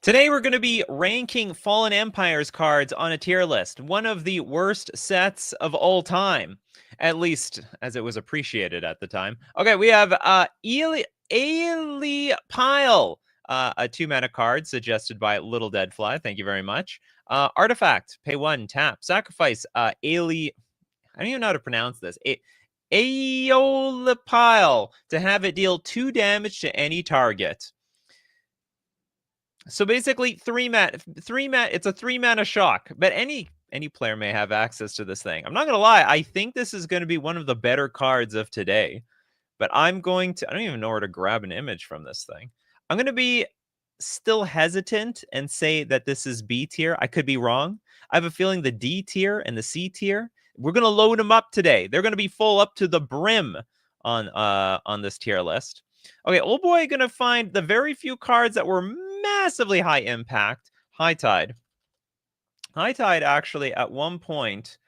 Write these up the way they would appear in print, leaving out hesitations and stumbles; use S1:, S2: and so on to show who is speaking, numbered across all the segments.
S1: Today we're going to be ranking Fallen Empires cards on a tier list. One of the worst sets of all time, at least as it was appreciated at the time. Okay, we have Ailey Pile, a 2-mana card suggested by Little Deadfly. Thank you very much. Artifact, pay 1, tap. Sacrifice, Ailey... I don't even know how to pronounce this. Aeolipile to have it deal 2 damage to any target. So basically, 3-mana. It's a 3-mana shock, but any player may have access to this thing. I'm not gonna lie. I think this is going to be one of the better cards of today. But I'm going to. I don't even know where to grab an image from this thing. I'm going to be still hesitant and say that this is B tier. I could be wrong. I have a feeling the D tier and the C tier. We're going to load them up today. They're going to be full up to the brim on this tier list. Okay, old boy going to find the very few cards that were massively high impact. High Tide. High Tide actually at one point,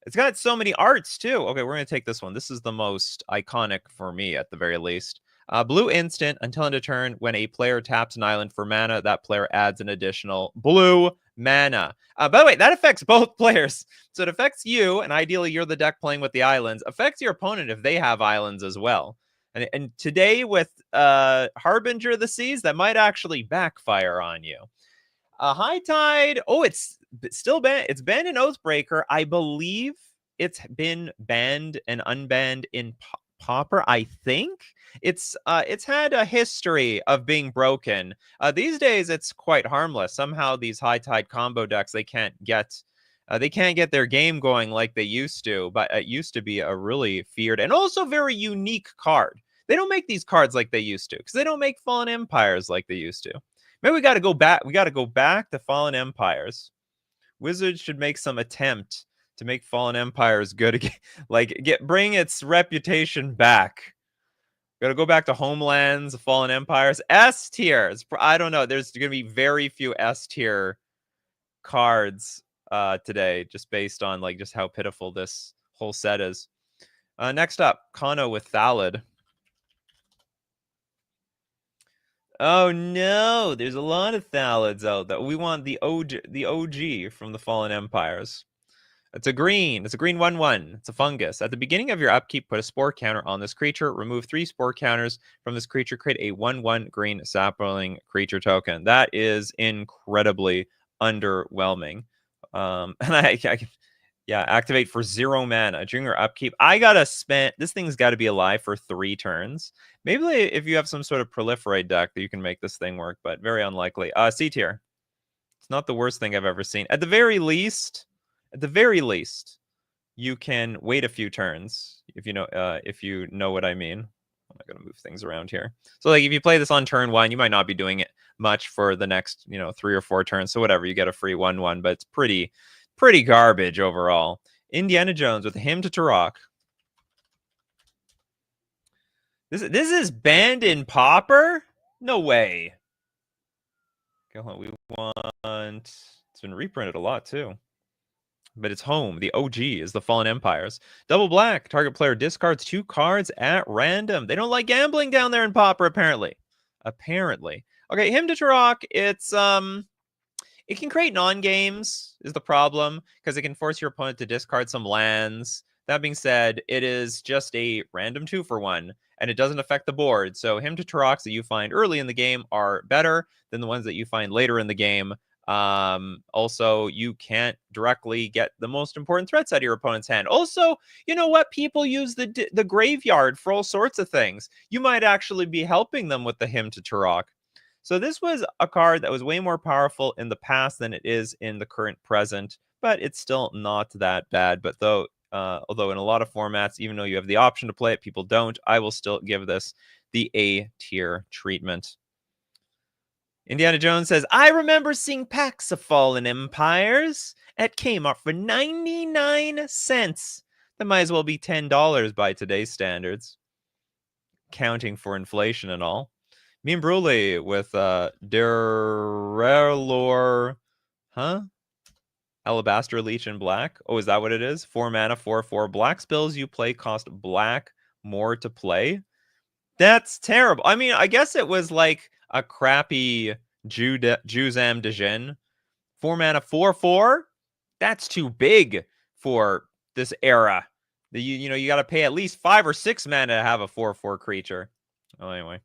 S1: it's got so many arts too. Okay, we're going to take this one. This is the most iconic for me at the very least. Blue instant until end of turn. When a player taps an island for mana, that player adds an additional blue mana. By the way, that affects both players. So it affects you, and ideally you're the deck playing with the islands. Affects your opponent if they have islands as well. And today with Harbinger of the Seas, that might actually backfire on you. High Tide. Oh, it's still banned. It's banned in Oathbreaker. I believe it's been banned and unbanned in Pauper. I think it's had a history of being broken. These days, it's quite harmless. Somehow, these High Tide combo decks they can't get their game going like they used to. But it used to be a really feared and also very unique card. They don't make these cards like they used to because they don't make Fallen Empires like they used to. Maybe we got to go back. We got to go back to Fallen Empires. Wizards should make some attempt to make Fallen Empires good again. Bring its reputation back. Got to go back to Homelands, Fallen Empires, S tier. I don't know. There's going to be very few S tier cards today, just based on just how pitiful this whole set is. Next up, Kano with Thalid. Oh no, there's a lot of Thalids out there. We want the OG from the Fallen Empires. It's a green 1/1. It's a fungus. At the beginning of your upkeep, put a spore counter on this creature. Remove 3 spore counters from this creature. Create a 1/1 green sapling creature token. That is incredibly underwhelming. And yeah, activate for 0 mana during your upkeep. I gotta spend. This thing's got to be alive for 3 turns. Maybe if you have some sort of proliferate deck that you can make this thing work, but very unlikely. C tier. It's not the worst thing I've ever seen. At the very least, you can wait a few turns if you know what I mean. I'm not gonna move things around here. So if you play this on turn 1, you might not be doing it much for the next 3 or 4 turns. So whatever, you get a free 1/1, but it's pretty garbage overall. Indiana Jones with Hymn to Turok. This is banned in Pauper? No way. Okay, hold on. We want... It's been reprinted a lot, too. But it's home. The OG is the Fallen Empires. Double black. Target player discards 2 cards at random. They don't like gambling down there in Pauper, apparently. Okay, Hymn to Turok. It's... It can create non-games, is the problem, because it can force your opponent to discard some lands. That being said, it is just a random 2-for-1, and it doesn't affect the board. So Hymn to Turoks that you find early in the game are better than the ones that you find later in the game. Also, you can't directly get the most important threats out of your opponent's hand. Also, you know what? People use the graveyard for all sorts of things. You might actually be helping them with the Hymn to Turok. So this was a card that was way more powerful in the past than it is in the current present, but it's still not that bad. But although in a lot of formats, even though you have the option to play it, people don't, I will still give this the A tier treatment. Indiana Jones says, I remember seeing packs of Fallen Empires at Kmart for 99 cents. That might as well be $10 by today's standards, counting for inflation and all. Mean Brule with Derelor, Alabaster Leech in black. Oh, is that what it is? 4 mana, 4/4. Black spells you play cost black more to play. That's terrible. I mean, I guess it was like a crappy Juzam Dejin. 4 mana, 4/4. That's too big for this era. You got to pay at least 5 or 6 mana to have a 4/4 creature. Oh, anyway.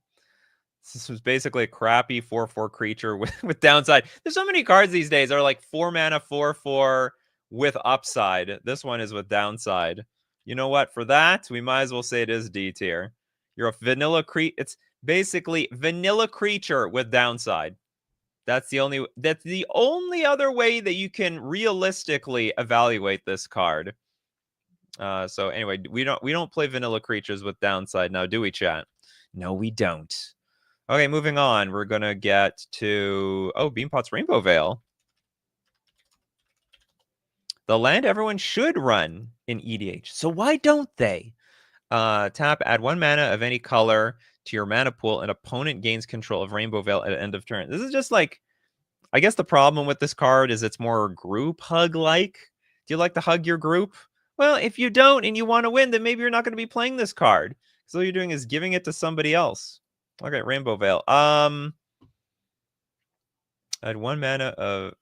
S1: This was basically a crappy 4/4 creature with downside. There's so many cards these days that are like 4 mana, 4/4 with upside. This one is with downside. You know what? For that, we might as well say it is D tier. You're a vanilla creature. It's basically vanilla creature with downside. That's the only other way that you can realistically evaluate this card. So anyway, we don't play vanilla creatures with downside now, do we, chat? No, we don't. Okay, moving on. We're gonna get to Beanpot's Rainbow Veil. The land everyone should run in EDH. So why don't they? Tap, add 1 mana of any color to your mana pool, and opponent gains control of Rainbow Veil at end of turn. This is just like, I guess the problem with this card is it's more group hug-like. Do you like to hug your group? Well, if you don't and you want to win, then maybe you're not going to be playing this card. So all you're doing is giving it to somebody else. Okay, Rainbow Veil. Add 1 mana of...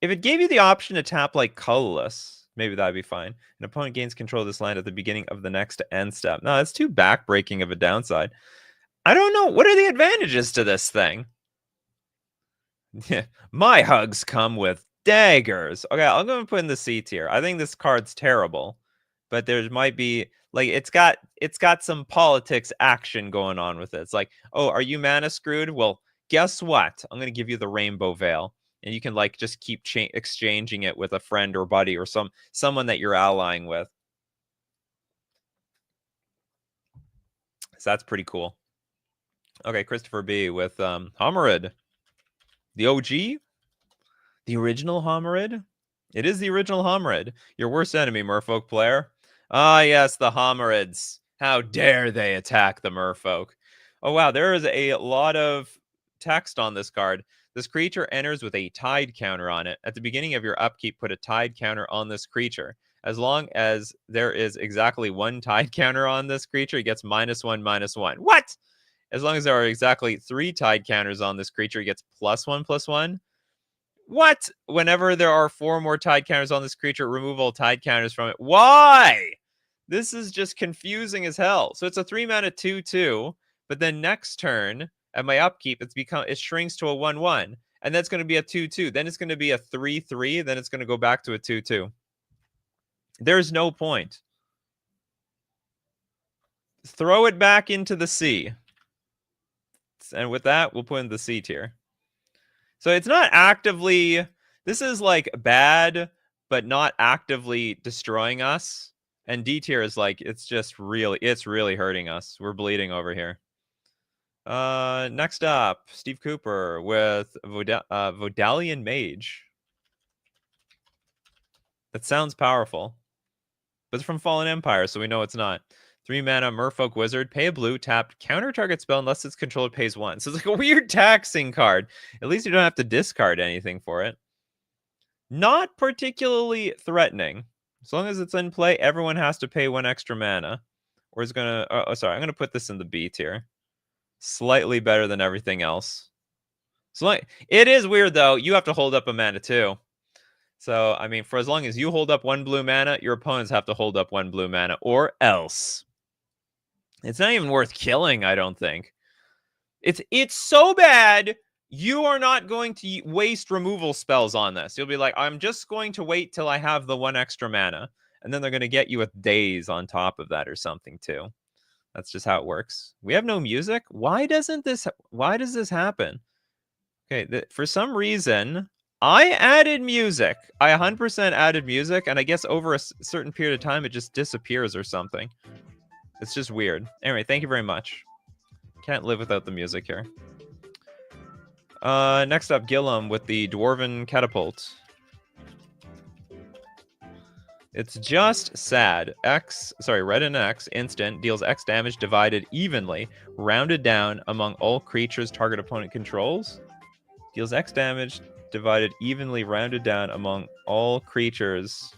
S1: If it gave you the option to tap like colorless, maybe that'd be fine. An opponent gains control of this land at the beginning of the next end step. No, that's too backbreaking of a downside. I don't know. What are the advantages to this thing? My hugs come with daggers. Okay, I'm going to put in the C tier. I think this card's terrible, but there might be like it's got some politics action going on with it. It's like, oh, are you mana screwed? Well, guess what? I'm going to give you the Rainbow Veil, and you can like just keep exchanging it with a friend or buddy or someone that you're allying with. So that's pretty cool. Okay, Christopher B with Homerid. The OG? The original Homerid? It is the original Homerid. Your worst enemy, Merfolk player. Ah, yes, the Homerids. How dare they attack the Merfolk? Oh, wow, there is a lot of text on this card. This creature enters with a tide counter on it. At the beginning of your upkeep, put a tide counter on this creature. As long as there is exactly 1 tide counter on this creature, it gets -1/-1. What? As long as there are exactly 3 tide counters on this creature, it gets +1/+1. What? Whenever there are 4 more tide counters on this creature, remove all tide counters from it. Why? This is just confusing as hell. So it's a 3 mana 2/2, but then next turn at my upkeep, it shrinks to a 1/1, and that's going to be a 2/2. Then it's going to be a 3/3. Then it's going to go back to a 2/2. There's no point. Throw it back into the C. And with that, we'll put in the C tier. So it's not actively... This is like bad, but not actively destroying us. And D tier is like, it's really hurting us. We're bleeding over here. Next up, Steve Cooper with Vodalian Mage. That sounds powerful. But it's from Fallen Empire, so we know it's not. 3 mana Merfolk Wizard, pay a blue, tap, counter target spell unless its controller pays 1. So it's like a weird taxing card. At least you don't have to discard anything for it. Not particularly threatening. As long as it's in play, everyone has to pay 1 extra mana. Or it's gonna... sorry, I'm gonna put this in the B tier. Slightly better than everything else. So it is weird, though. You have to hold up a mana, too. So, I mean, for as long as you hold up 1 blue mana, your opponents have to hold up 1 blue mana, or else. It's not even worth killing, I don't think. It's so bad, you are not going to waste removal spells on this. You'll be like, I'm just going to wait till I have the 1 extra mana. And then they're going to get you with days on top of that or something, too. That's just how it works. We have no music? Why does this happen? Okay, for some reason... I added music. I 100% added music, and I guess over a certain period of time, it just disappears or something. It's just weird. Anyway, thank you very much. Can't live without the music here. Next up, Gillum with the Dwarven Catapult. It's just sad. Red and X, instant, deals X damage divided evenly, rounded down among all creatures target opponent controls. Deals X damage... divided evenly, rounded down among all creatures.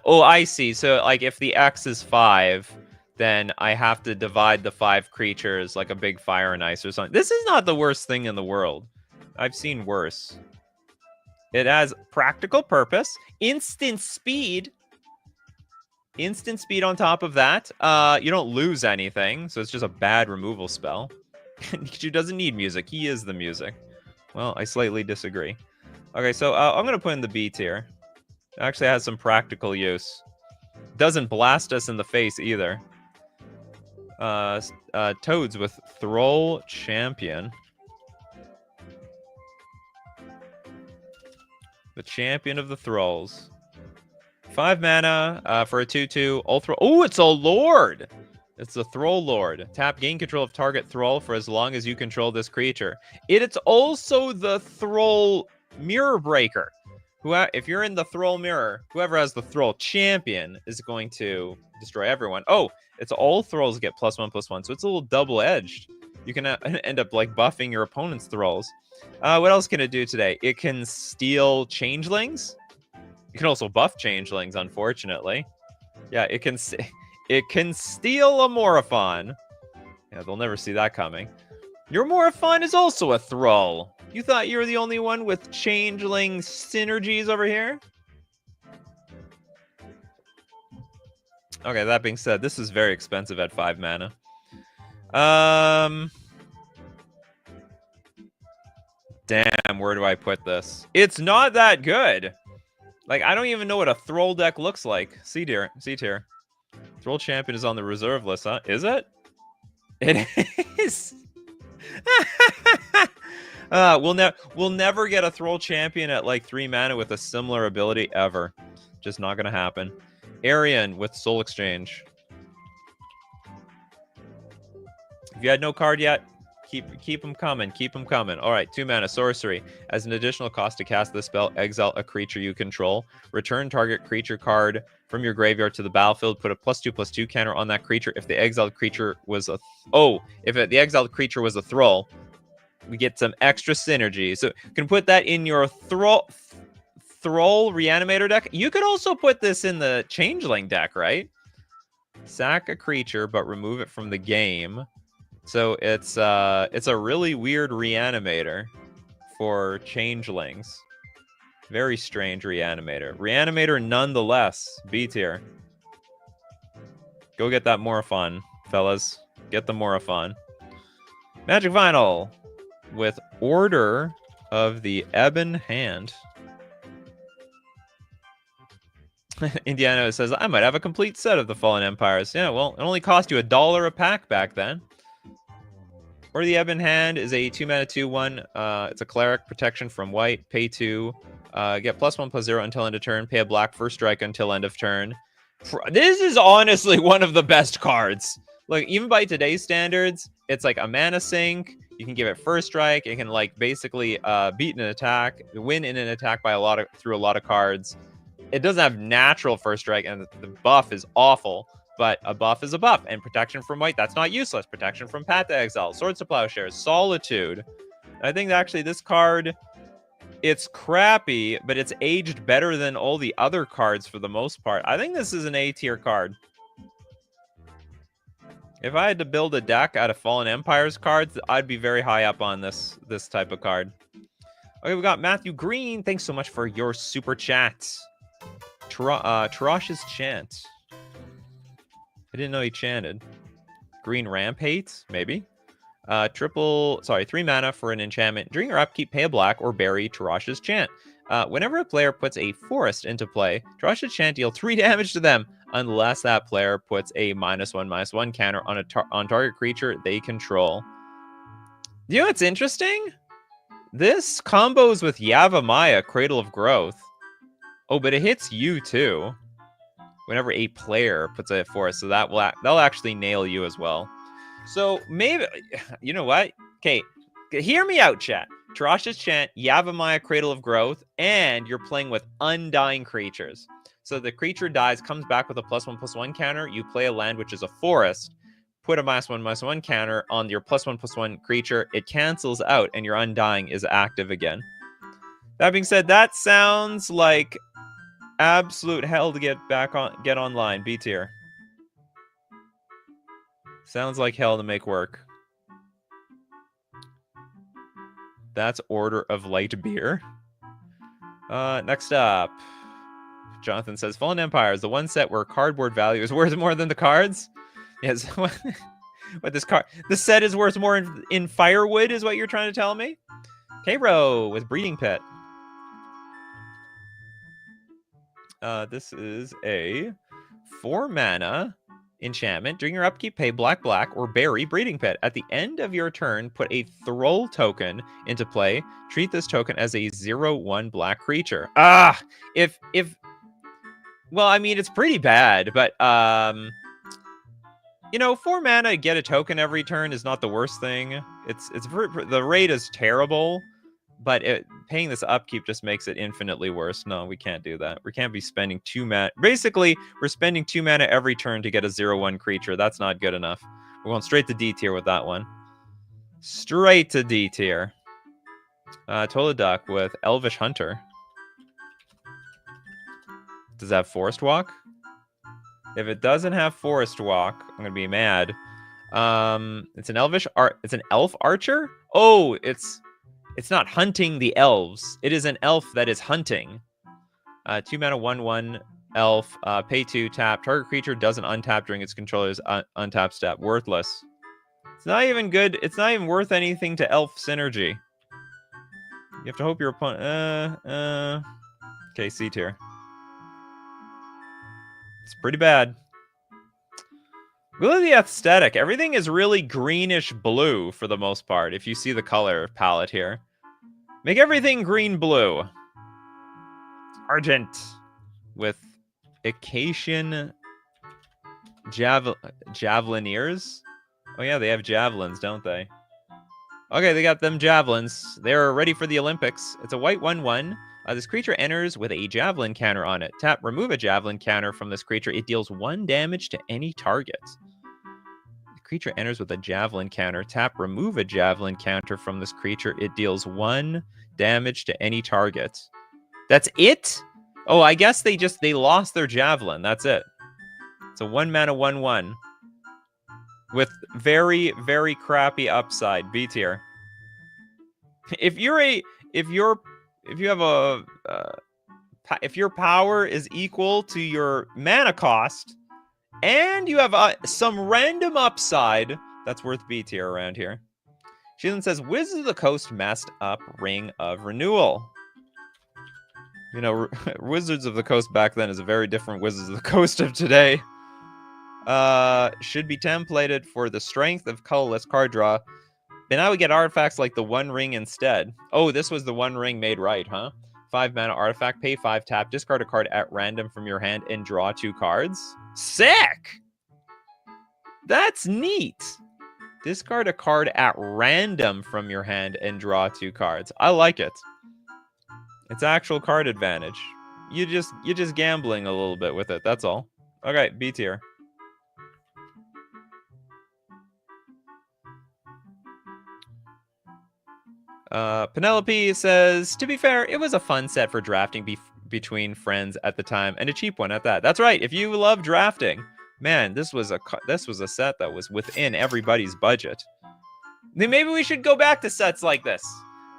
S1: Oh, I see. So, like, if the X is 5, then I have to divide the 5 creatures like a big fire and ice or something. This is not the worst thing in the world. I've seen worse. It has practical purpose, instant speed. Instant speed on top of that. You don't lose anything, so it's just a bad removal spell. Nikachu doesn't need music. He is the music. Well, I slightly disagree. Okay, so I'm going to put in the B tier. It actually has some practical use. Doesn't blast us in the face either. Toads with Thrall Champion. The champion of the Thralls. 5 mana for a 2/2. All Thrall. Oh, it's a Lord! It's the Thrall Lord. Tap, gain control of target Thrall for as long as you control this creature. It's also the Thrall Mirror Breaker. If you're in the Thrall Mirror, whoever has the Thrall Champion is going to destroy everyone. Oh, it's all Thralls get +1/+1, so it's a little double-edged. You can end up like buffing your opponent's Thralls. What else can it do today? It can steal Changelings. You can also buff Changelings, unfortunately. Yeah, it can steal a Morophon. Yeah, they'll never see that coming. Your Morophon is also a Thrall. You thought you were the only one with Changeling synergies over here? Okay, that being said, this is very expensive at 5 mana. Damn, where do I put this? It's not that good. Like, I don't even know what a Thrall deck looks like. C tier. Thrall Champion is on the reserve list, huh? Is it? It is. We'll never get a Thrall Champion at like 3 mana with a similar ability ever. Just not gonna happen. Arian with Soul Exchange. If you had no card yet, keep them coming. Keep them coming. All right, 2 mana sorcery. As an additional cost to cast this spell, exile a creature you control. Return target creature card from your graveyard to the battlefield. Put a +2/+2 counter on that creature. If the exiled creature was the exiled creature was a Thrall, we get some extra synergy. So you can put that in your Thrall Reanimator deck. You could also put this in the Changeling deck, right? Sack a creature, but remove it from the game. So it's a really weird Reanimator for Changelings. Very strange Reanimator. Reanimator nonetheless. B tier. Go get that Morophon, fellas. Get the Morophon. Magic Vinyl with Order of the Ebon Hand. Indiana says, I might have a complete set of the Fallen Empires. Yeah, well, it only cost you $1 a pack back then. Or the Ebon Hand is a 2 mana 2/1. It's a cleric, protection from white. Pay 2. Get +1/+0 until end of turn. Pay a black for strike until end of turn. This is honestly one of the best cards. Like, even by today's standards, it's like a mana sink. You can give it first strike. It can like basically beat an attack, win in an attack by through a lot of cards. It doesn't have natural first strike, and the buff is awful. But a buff is a buff, and protection from white, that's not useless. Protection from Path to Exile, Swords to Plowshares, Solitude. I think actually this card, it's crappy, but it's aged better than all the other cards for the most part. I think this is an A tier card. If I had to build a deck out of Fallen Empires cards, I'd be very high up on this type of card. Okay, we got Matthew Green. Thanks so much for your super chat. Tarash's Chant. I didn't know he chanted. Green Rampage, maybe. 3 mana for an enchantment. During your upkeep, pay a black or bury Tarash's Chant. Whenever a player puts a forest into play, Tarash's Chant deal 3 damage to them, unless that player puts a -1/-1 counter on target creature they control. You know what's interesting? This combos with Yavimaya, Cradle of Growth. Oh, but it hits you too. Whenever a player puts a forest, so that'll actually nail you as well. So maybe, you know what? Okay, hear me out, chat. Tarash's Chant, Yavimaya, Cradle of Growth, and you're playing with undying creatures. So the creature dies, comes back with a +1/+1 counter. You play a land, which is a forest. Put a -1/-1 counter on your +1/+1 creature. It cancels out, and your undying is active again. That being said, that sounds like absolute hell to get online. B tier. Sounds like hell to make work. That's Order of Light Beer. Next up, Jonathan says, Fallen Empire is the one set where cardboard value is worth more than the cards. Yes. What this set is worth more in firewood is what you're trying to tell me? K-Ro with Breeding Pit. This is a 4-mana enchantment. During your upkeep, pay black, or bury Breeding Pit. At the end of your turn, put a Thrall token into play. Treat this token as a 0/1 black creature. Well, I mean, it's pretty bad, but, you know, 4 mana, get a token every turn is not the worst thing. The rate is terrible, but paying this upkeep just makes it infinitely worse. No, we can't do that. We can't be spending 2 mana. Basically, we're spending 2 mana every turn to get a 0/1 creature. That's not good enough. We're going straight to D tier with that one. Straight to D tier. Toladuck with Elvish Hunter. Does that have Forest Walk? If it doesn't have Forest Walk, I'm gonna be mad. It's an elf archer? Oh, it's not hunting the elves. It is an elf that is hunting. 2 mana, 1/1 elf. Pay 2, tap. Target creature doesn't untap during its controller's untap step. Worthless. It's not even good. It's not even worth anything to elf synergy. You have to hope your opponent. Okay, C tier. It's pretty bad. Look at the aesthetic. Everything is really greenish blue for the most part, if you see the color palette here. Make everything green-blue. Argent with Acacian Javelineers. Oh yeah, they have javelins, don't they? Okay, they got them javelins. They're ready for the Olympics. It's a white 1/1. This creature enters with a javelin counter on it. Tap, remove a javelin counter from this creature. It deals 1 damage to any target. The creature enters with a javelin counter. Tap, remove a javelin counter from this creature. It deals 1 damage to any target. That's it? Oh, I guess they lost their javelin. That's it. It's a 1 mana 1/1 with very, very crappy upside. B tier. If your power is equal to your mana cost, and you have some random upside, that's worth B tier around here. She then says, Wizards of the Coast messed up Ring of Renewal. You know, Wizards of the Coast back then is a very different Wizards of the Coast of today. Should be templated for the strength of colorless card draw. But now we get artifacts like the One Ring instead. Oh, this was the One Ring made right, huh? 5 mana artifact, pay 5, tap, discard a card at random from your hand, and draw 2 cards. Sick! That's neat. Discard a card at random from your hand and draw 2 cards. I like it. It's actual card advantage. You're just gambling a little bit with it, that's all. Okay, B tier. Penelope says, to be fair, it was a fun set for drafting between friends at the time, and a cheap one at that. That's right. If you love drafting, man, this was a set that was within everybody's budget. Then maybe we should go back to sets like this.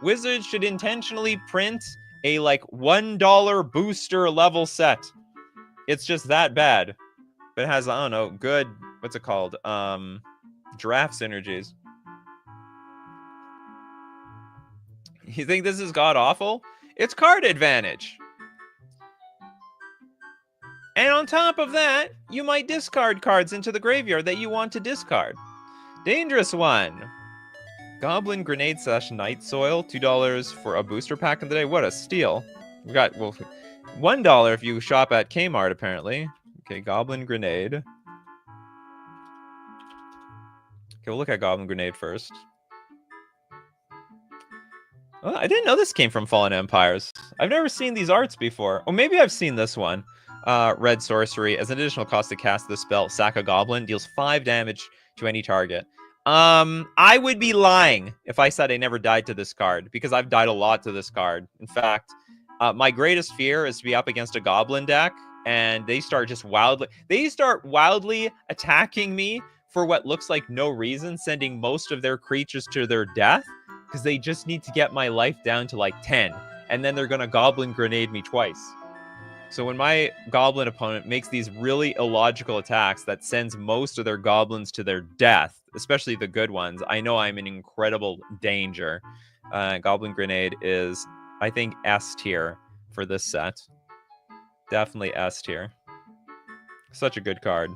S1: Wizards should intentionally print a like $1 booster level set. It's just that bad. But it has, I don't know, good, what's it called? Draft synergies. You think this is god-awful? It's card advantage. And on top of that, you might discard cards into the graveyard that you want to discard. Dangerous one. Goblin Grenade / Night Soil. $2 for a booster pack in the day. What a steal. We got, well, $1 if you shop at Kmart, apparently. Okay, Goblin Grenade. Okay, we'll look at Goblin Grenade first. Oh, I didn't know this came from Fallen Empires. I've never seen these arts before. Oh, maybe I've seen this one. Red Sorcery. As an additional cost to cast the spell, sack a goblin. Deals 5 damage to any target. I would be lying if I said I never died to this card, because I've died a lot to this card. In fact, my greatest fear is to be up against a goblin deck, and they start wildly attacking me for what looks like no reason, sending most of their creatures to their death because they just need to get my life down to like 10, and then they're gonna Goblin Grenade me twice. So when my Goblin opponent makes these really illogical attacks that sends most of their Goblins to their death, especially the good ones, I know I'm in incredible danger. Goblin Grenade is, I think, S tier for this set. Definitely S tier. Such a good card.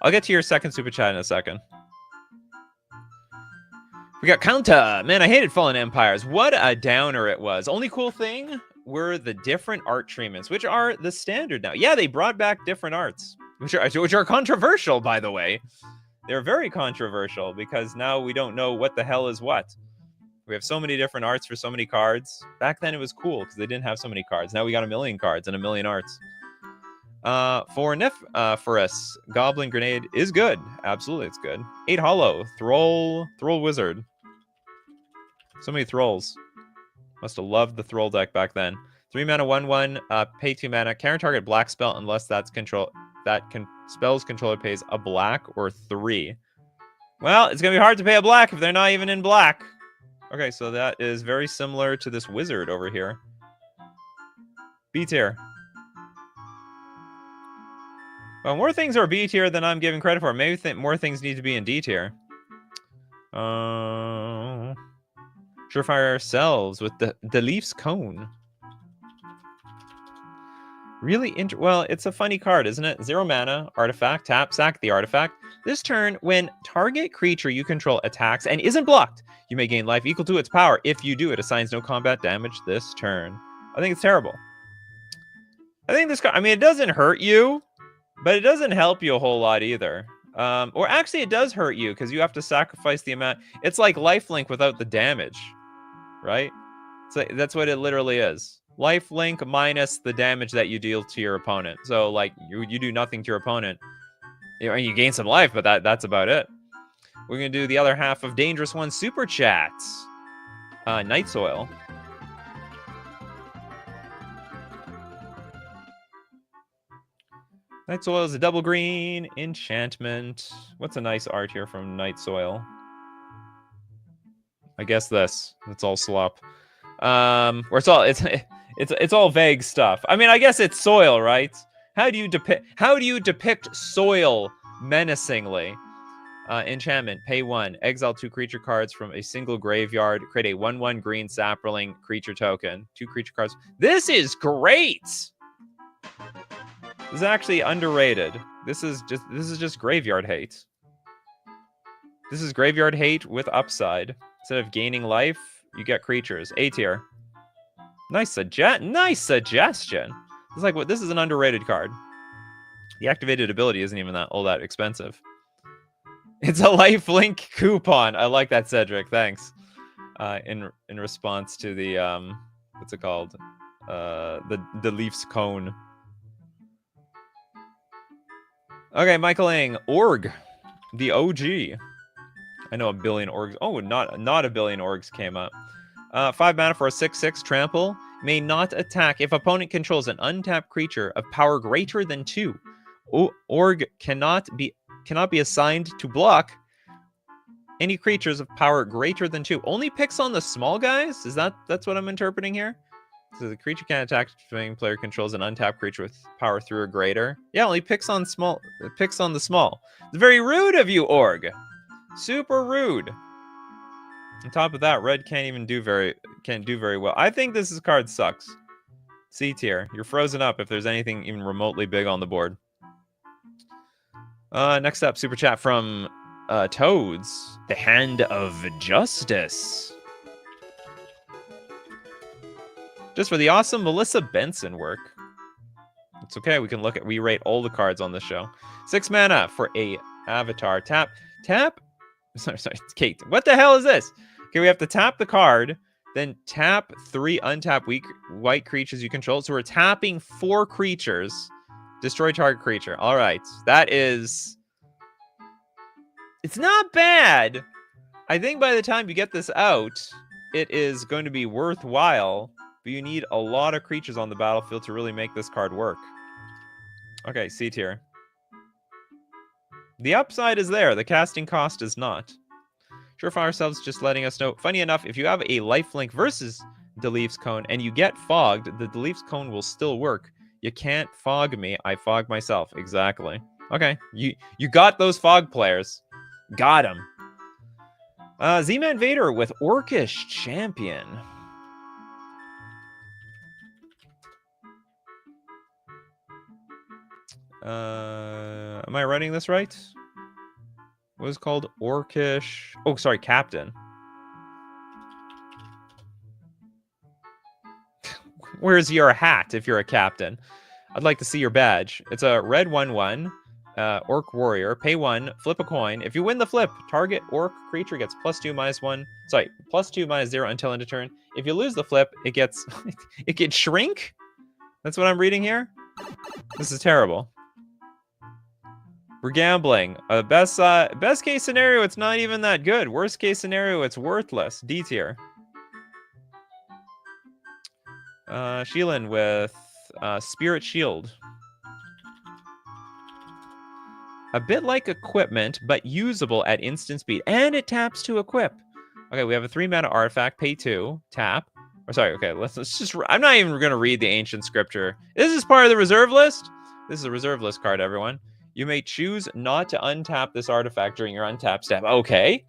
S1: I'll get to your second super chat in a second. We got Counter. Man, I hated Fallen Empires. What a downer it was. Only cool thing were the different art treatments, which are the standard now. Yeah, they brought back different arts, which are controversial, by the way. They're very controversial because now we don't know what the hell is what. We have so many different arts for so many cards. Back then it was cool because they didn't have so many cards. Now we got a million cards and a million arts. For us, Goblin Grenade is good. Absolutely, it's good. 8 Hollow, Thrall Wizard. So many Thralls. Must have loved the Thrall deck back then. 3 mana, 1/1. Pay 2 mana. Counter target black spell unless that's spell's controller pays a black or 3. Well, it's gonna be hard to pay a black if they're not even in black. Okay, so that is very similar to this wizard over here. B tier. Well, more things are B tier than I'm giving credit for. Maybe more things need to be in D tier. Surefire ourselves with the Leaf's Cone. Really well, it's a funny card, isn't it? 0 mana, artifact, tap, sack the artifact. This turn, when target creature you control attacks and isn't blocked, you may gain life equal to its power. If you do, it assigns no combat damage this turn. I think it's terrible. I think this card, I mean, it doesn't hurt you, but it doesn't help you a whole lot either. Or actually, it does hurt you because you have to sacrifice the amount. It's like lifelink without the damage, right? So that's what it literally is. Lifelink minus the damage that you deal to your opponent. So like you do nothing to your opponent, you gain some life, but that's about it. We're gonna do the other half of Dangerous One super chats. Night Soil. Night Soil is a double green enchantment. What's a nice art here from Night Soil? I guess this. It's all slop. Or it's all vague stuff. I mean, I guess it's soil, right? How do you depict soil menacingly? Enchantment. Pay 1. Exile 2 creature cards from a single graveyard. Create a 1/1 green sapling creature token. 2 creature cards. This is great. This is actually underrated. This is just graveyard hate. This is graveyard hate with upside. Instead of gaining life, you get creatures. A tier. Nice suggestion. It's like this is an underrated card. The activated ability isn't even all that expensive. It's a lifelink coupon. I like that, Cedric. Thanks. In response to the what's it called? The Leaf's Cone. Okay, Michael Ng, Org, the OG. I know a billion orgs. Oh, not a billion orgs came up. 5 mana for a 6/6 trample. May not attack if opponent controls an untapped creature of power greater than 2. Org cannot be assigned to block any creatures of power greater than 2. Only picks on the small guys? That's what I'm interpreting here? So the creature can't attack if player controls an untapped creature with power 3 or greater. Yeah, only picks on small. It picks on the small. It's very rude of you, Org. Super rude. On top of that, red can't do very well. I think this card sucks. C tier. You're frozen up if there's anything even remotely big on the board. Next up, super chat from Toads. The Hand of Justice. Just for the awesome Melissa Benson work. It's okay. We rate all the cards on this show. 6 mana for a avatar. Tap. Sorry, it's Kate. What the hell is this? Okay, we have to tap the card, then tap 3 untapped white creatures you control. So we're tapping 4 creatures. Destroy target creature. All right. It's not bad. I think by the time you get this out, it is going to be worthwhile. But you need a lot of creatures on the battlefield to really make this card work. Okay, C tier. The upside is there. The casting cost is not. Surefire Selves just letting us know. Funny enough, if you have a lifelink versus Deleaf's Cone and you get fogged, the Deleaf's Cone will still work. You can't fog me. I fog myself. Exactly. Okay. You got those fog players. Got him. Z-Man Vader with Orcish Champion. Am I writing this right? What is it called? Orcish. Oh, sorry, Captain. Where's your hat if you're a captain? I'd like to see your badge. It's a red 1/1. Orc Warrior. Pay 1, flip a coin. If you win the flip, target Orc creature gets +2, -1. Sorry, +2, -0 until end of turn. If you lose the flip, it gets it gets shrink. That's what I'm reading here. This is terrible. We're gambling. Best case scenario, it's not even that good. Worst case scenario, it's worthless. D tier. Sheelan with Spirit Shield. A bit like equipment, but usable at instant speed. And it taps to equip. Okay, we have a 3-mana artifact. Pay 2. Tap. Or sorry, okay, let's just... I'm not even going to read the ancient scripture. Is this part of the reserve list? This is a reserve list card, everyone. You may choose not to untap this artifact during your untap step. Okay,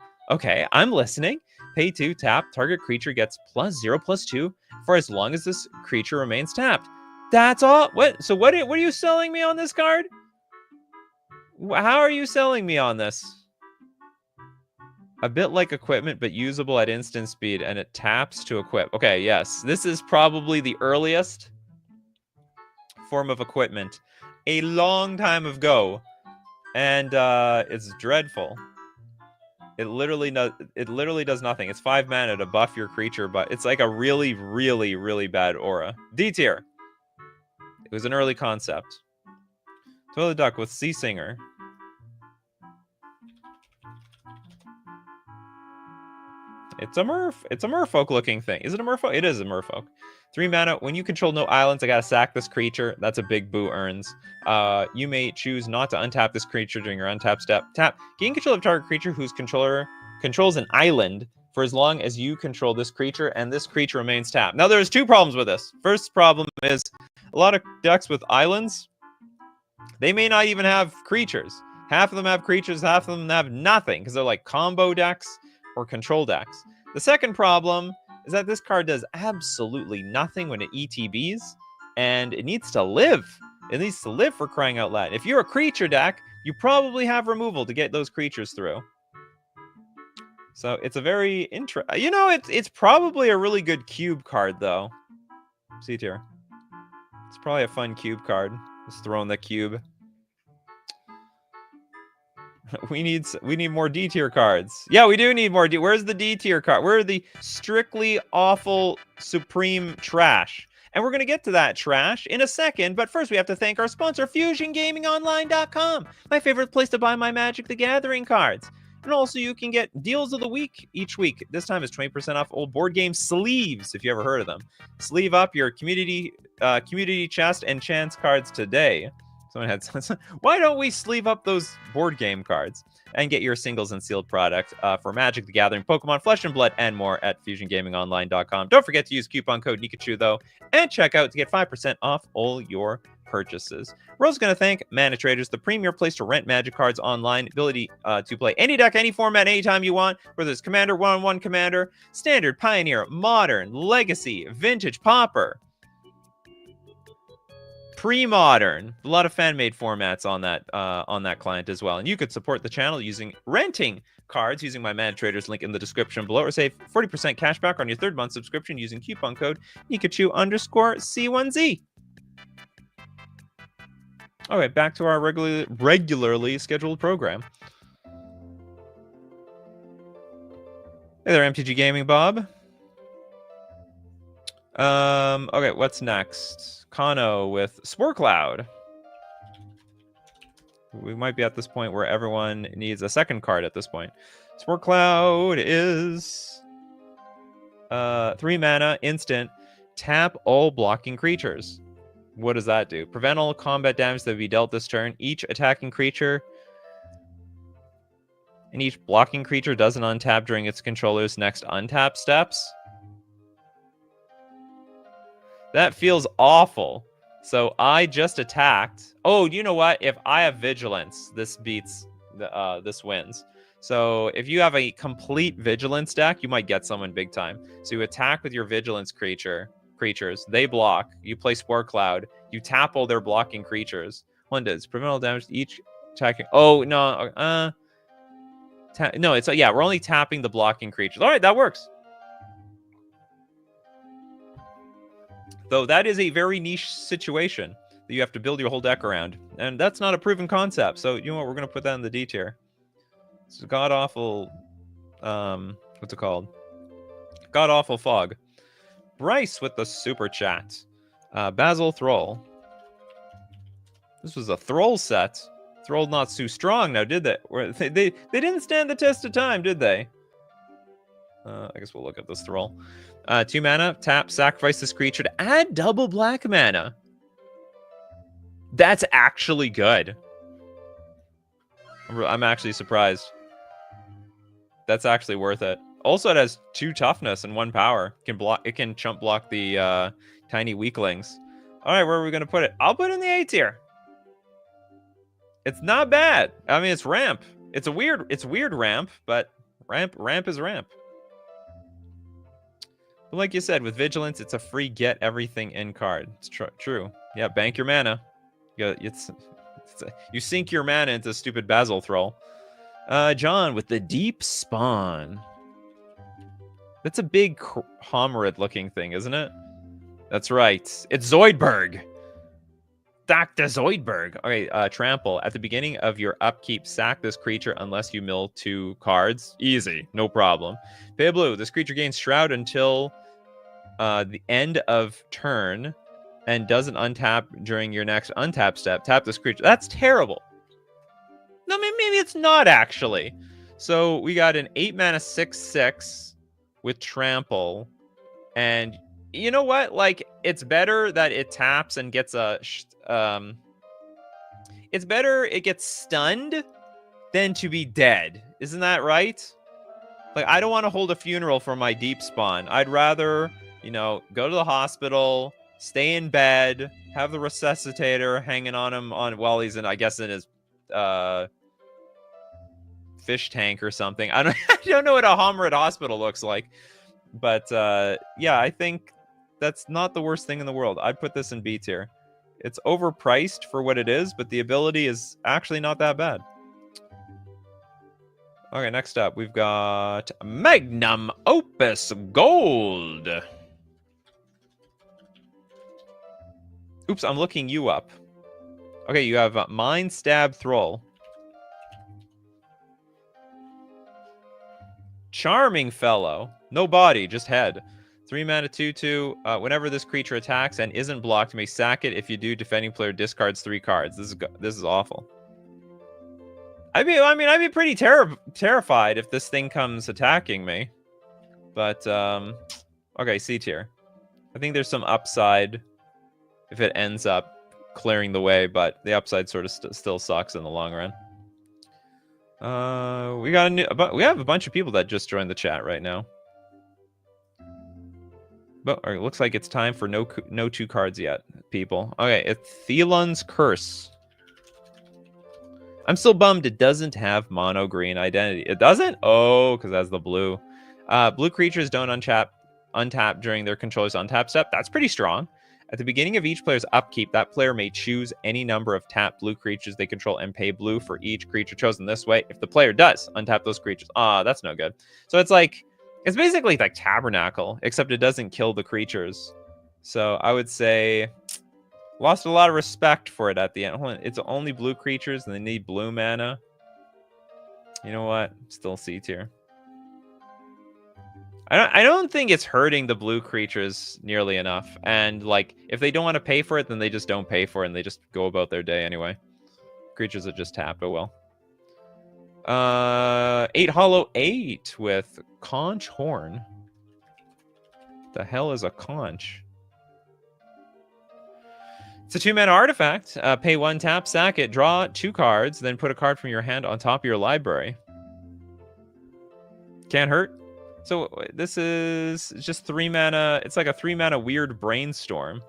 S1: I'm listening. Pay 2, tap. Target creature gets +0/+2 for as long as this creature remains tapped. That's all. What? So what are you selling me on this card? How are you selling me on this? A bit like equipment, but usable at instant speed, and it taps to equip. Okay, yes. This is probably the earliest form of equipment. A long time ago. And it's dreadful. It literally does nothing. It's 5 mana to buff your creature, but it's like a really, really, really bad aura. D tier. It was an early concept. Toilet Duck with Sea Singer. It's a merfolk looking thing. Is it a merfolk? It is a merfolk. 3 mana. When you control no islands, I gotta sack this creature. That's a big boo earns. You may choose not to untap this creature during your untap step. Tap. Gain control of target creature whose controller controls an island for as long as you control this creature, and this creature remains tapped. Now, there's 2 problems with this. First problem is a lot of decks with islands, they may not even have creatures. Half of them have creatures, half of them have nothing, because they're like combo decks or control decks. The second problem is that this card does absolutely nothing when it ETBs, and it needs to live. It needs to live, for crying out loud. If you're a creature deck, you probably have removal to get those creatures through. So it's a very it's probably a really good cube card, though. C tier. It's probably a fun cube card. Just throwing the cube. We need more D tier cards. Yeah, we do need more D. Where's the D tier card? Where are the strictly awful supreme trash? And we're going to get to that trash in a second, but first we have to thank our sponsor, FusionGamingOnline.com, my favorite place to buy my Magic the Gathering cards. And also you can get deals of the week each week. This time is 20% off old board game sleeves, if you ever heard of them. Sleeve up your community chest and chance cards today. Someone had, why don't we sleeve up those board game cards and get your singles and sealed product for Magic the Gathering, Pokemon Flesh and Blood, and more at FusionGamingOnline.com. Don't forget to use coupon code Nikachu, though, and check out to get 5% off all your purchases. We're also going to thank Mana Traders, the premier place to rent Magic cards online. Ability to play any deck, any format, anytime you want, whether it's Commander, one-on-one Commander, Standard, Pioneer, Modern, Legacy, Vintage, Pauper, Pre-modern. A lot of fan-made formats on that client as well. And you could support the channel using renting cards using my Mana Traders link in the description below, or save 40% cash back on your 3rd month subscription using coupon code Nikachu_C1Z. All right, back to our regularly scheduled program. Hey there, MTG Gaming Bob. Okay, what's next? Kano with Spore Cloud. We might be at this point where everyone needs a second card at this point. Spore Cloud is 3 mana, instant, tap all blocking creatures. What does that do? Prevent all combat damage that will be dealt this turn. Each attacking creature And each blocking creature doesn't untap during its controller's next untap steps. That feels awful. So I just attacked. Oh, you know what? If I have vigilance, this beats this wins. So if you have a complete vigilance deck, you might get someone big time. So you attack with your vigilance creatures. They block. You play Spore Cloud. You tap all their blocking creatures. One does prevent all damage to each attacking. Oh no, no, it's yeah. We're only tapping the blocking creatures. All right, that works. Though that is a very niche situation that you have to build your whole deck around. And that's not a proven concept. So, you know what? We're going to put that in the D tier. It's god-awful... what's it called? God-awful Fog. Bryce with the super chat. Basil Thrall. This was a Thrall set. Thrall not too strong now, did they? They didn't stand the test of time, did they? I guess we'll look at this Thrall. 2 mana, tap, sacrifice this creature to add double black mana. That's actually good. I'm actually surprised. That's actually worth it. Also, it has 2 toughness and 1 power. It can chump block the tiny weaklings. All right, where are we gonna put it? I'll put it in the A tier. It's not bad. I mean, it's ramp. It's weird ramp, but ramp is ramp. But like you said, with Vigilance, it's a free get everything in card. It's true. Yeah, bank your mana. You sink your mana into stupid Basil Thrall. John with the Deep Spawn. That's a big Homerid looking thing, isn't it? That's right. It's Zoidberg. Dr. Zoidberg. Okay, Trample. At the beginning of your upkeep, sack this creature unless you mill 2 cards. Easy. No problem. Pay a blue. This creature gains Shroud until the end of turn and doesn't untap during your next untap step. Tap this creature. That's terrible. No, maybe it's not actually. So we got an 8 mana 6/6 with Trample. And you know what? Like, it's better that it taps and gets a... it's better it gets stunned than to be dead. Isn't that right? Like, I don't want to hold a funeral for my Deep Spawn. I'd rather, you know, go to the hospital, stay in bed, have the resuscitator hanging on him while he's in, I guess, in his fish tank or something. I don't know what a Homerid hospital looks like. But yeah, I think that's not the worst thing in the world. I'd put this in B tier. It's overpriced for what it is, but the ability is actually not that bad. Okay, next up, we've got Magnum Opus Gold. Oops, I'm looking you up. Okay, you have Mind Stab Thrall. Charming fellow. No body, just head. 3 mana 2/2. Whenever this creature attacks and isn't blocked, you may sack it. If you do, defending player discards 3 cards. This is awful. I'd be pretty terrified if this thing comes attacking me. But okay, C tier. I think there's some upside if it ends up clearing the way, but the upside sort of still sucks in the long run. We have a bunch of people that just joined the chat right now. But it looks like it's time for no 2 cards yet, people. Okay, it's Thelon's Curse. I'm still bummed it doesn't have mono green identity. It doesn't? Oh, because that's the blue. Blue creatures don't untap during their controller's untap step. That's pretty strong. At the beginning of each player's upkeep, that player may choose any number of tapped blue creatures they control and pay blue for each creature chosen this way. If the player does untap those creatures, that's no good. So it's basically like Tabernacle, except it doesn't kill the creatures. So I would say lost a lot of respect for it at the end. It's only blue creatures and they need blue mana. You know what? Still C tier. I don't think it's hurting the blue creatures nearly enough. And like, if they don't want to pay for it, then they just don't pay for it and they just go about their day anyway. Creatures that just tap, oh well. 8 Hollow 8 with Conch Horn. The hell is a conch? It's a 2 mana artifact. Pay 1 tap, sack it, draw 2 cards, then put a card from your hand on top of your library. Can't hurt. So this is just 3 mana. It's like a 3 mana weird brainstorm.